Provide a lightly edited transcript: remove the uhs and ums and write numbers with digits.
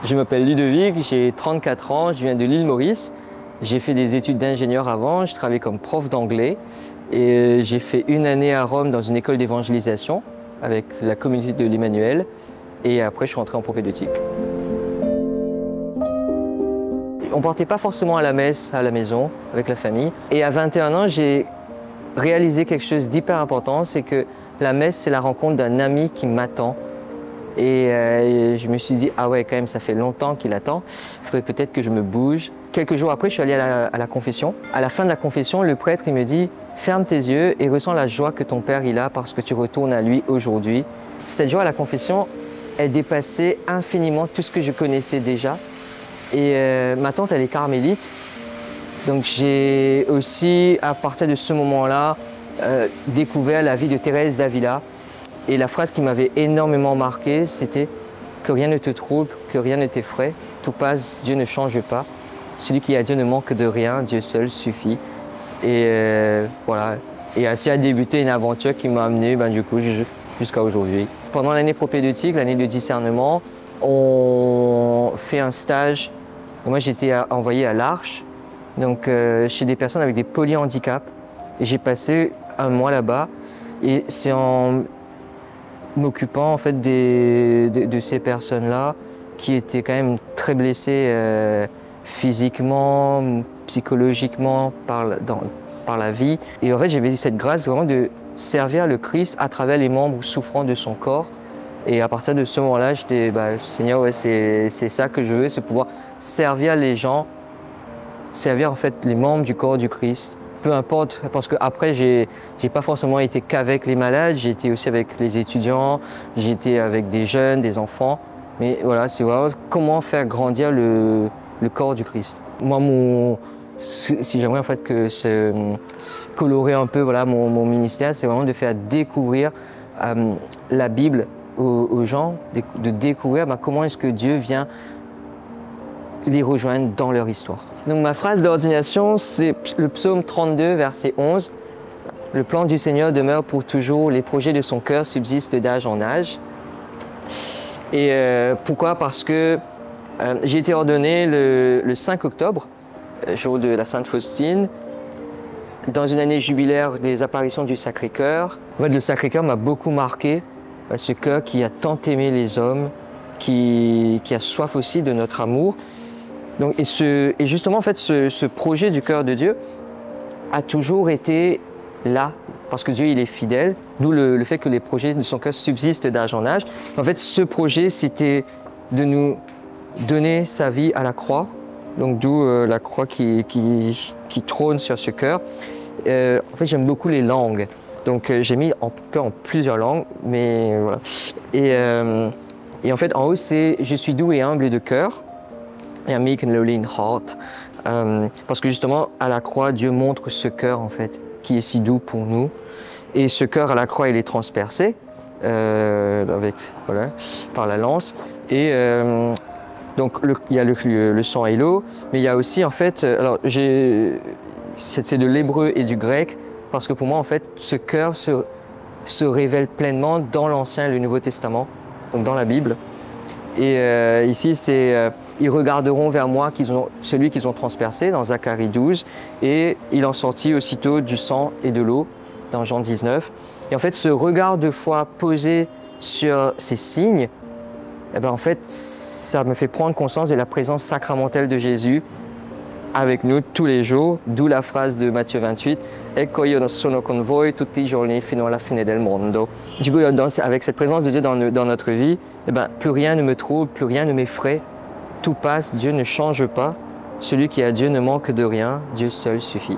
Je m'appelle Ludovic, j'ai 34 ans, je viens de l'île Maurice. J'ai fait des études d'ingénieur avant, je travaillais comme prof d'anglais et j'ai fait une année à Rome dans une école d'évangélisation avec la communauté de l'Emmanuel et après je suis rentré en propédeutique. On ne portait pas forcément à la messe à la maison avec la famille et à 21 ans j'ai réalisé quelque chose d'hyper important, c'est que la messe c'est la rencontre d'un ami qui m'attend. Et je me suis dit, ah ouais, quand même, ça fait longtemps qu'il attend. Il faudrait peut-être que je me bouge. Quelques jours après, je suis allé à la confession. À la fin de la confession, le prêtre, il me dit, ferme tes yeux et ressens la joie que ton père il a parce que tu retournes à lui aujourd'hui. Cette joie à la confession, elle dépassait infiniment tout ce que je connaissais déjà. Et ma tante, elle est carmélite. Donc j'ai aussi, à partir de ce moment-là, découvert la vie de Thérèse d'Avila. Et la phrase qui m'avait énormément marqué, c'était que rien ne te trouble, que rien ne t'effraie, tout passe, Dieu ne change pas. Celui qui a Dieu ne manque de rien, Dieu seul suffit. Et voilà. Et ainsi a débuté une aventure qui m'a amené du coup jusqu'à aujourd'hui. Pendant l'année propédeutique, l'année de discernement, on fait un stage. Moi, j'étais envoyé à l'Arche, donc chez des personnes avec des polyhandicaps. Et j'ai passé un mois là-bas. Et c'est en m'occupant en fait de ces personnes-là qui étaient quand même très blessées physiquement, psychologiquement par la vie. Et en fait, j'avais cette grâce vraiment de servir le Christ à travers les membres souffrants de son corps. Et à partir de ce moment-là, j'étais, Seigneur, ouais, c'est ça que je veux, c'est pouvoir servir les gens, servir en fait les membres du corps du Christ. Peu importe, parce qu'après, j'ai pas forcément été qu'avec les malades, j'ai été aussi avec les étudiants, j'ai été avec des jeunes, des enfants. Mais voilà, c'est vraiment comment faire grandir le corps du Christ. Moi, si j'aimerais en fait colorer un peu voilà, mon ministère, c'est vraiment de faire découvrir la Bible aux gens, de découvrir comment est-ce que Dieu vient les rejoindre dans leur histoire. Donc ma phrase d'ordination, c'est le psaume 32, verset 11. Le plan du Seigneur demeure pour toujours, les projets de son cœur subsistent d'âge en âge. Et pourquoi? Parce que j'ai été ordonné le 5 octobre, jour de la Sainte Faustine, dans une année jubilaire des apparitions du Sacré-Cœur. En fait, le Sacré-Cœur m'a beaucoup marqué, ce cœur qui a tant aimé les hommes, qui a soif aussi de notre amour. Donc, et justement, en fait, ce projet du cœur de Dieu a toujours été là, parce que Dieu, il est fidèle. D'où le fait que les projets de son cœur subsistent d'âge en âge. En fait, ce projet, c'était de nous donner sa vie à la croix. Donc, d'où la croix qui trône sur ce cœur. En fait, j'aime beaucoup les langues. Donc, j'ai mis en plusieurs langues, mais voilà. Et en fait, en haut, c'est « Je suis doux et humble de cœur ». Et meek and lowly in heart, parce que justement à la croix Dieu montre ce cœur en fait qui est si doux pour nous, et ce cœur à la croix il est transpercé par la lance, et donc il y a le sang et l'eau, mais il y a aussi en fait, alors c'est de l'hébreu et du grec, parce que pour moi en fait ce cœur se révèle pleinement dans l'Ancien et le Nouveau Testament, donc dans la Bible. Et ici, c'est ils regarderont vers moi celui qu'ils ont transpercé dans Zacharie 12, et il en sortit aussitôt du sang et de l'eau dans Jean 19. Et en fait, ce regard de foi posé sur ces signes, en fait, ça me fait prendre conscience de la présence sacramentelle de Jésus avec nous tous les jours, d'où la phrase de Matthieu 28, « Ecco io sono con voi tutti i giorni fino alla fine del mondo ». Du coup, avec cette présence de Dieu dans notre vie, plus rien ne me trouble, plus rien ne m'effraie, tout passe, Dieu ne change pas. Celui qui a Dieu ne manque de rien, Dieu seul suffit.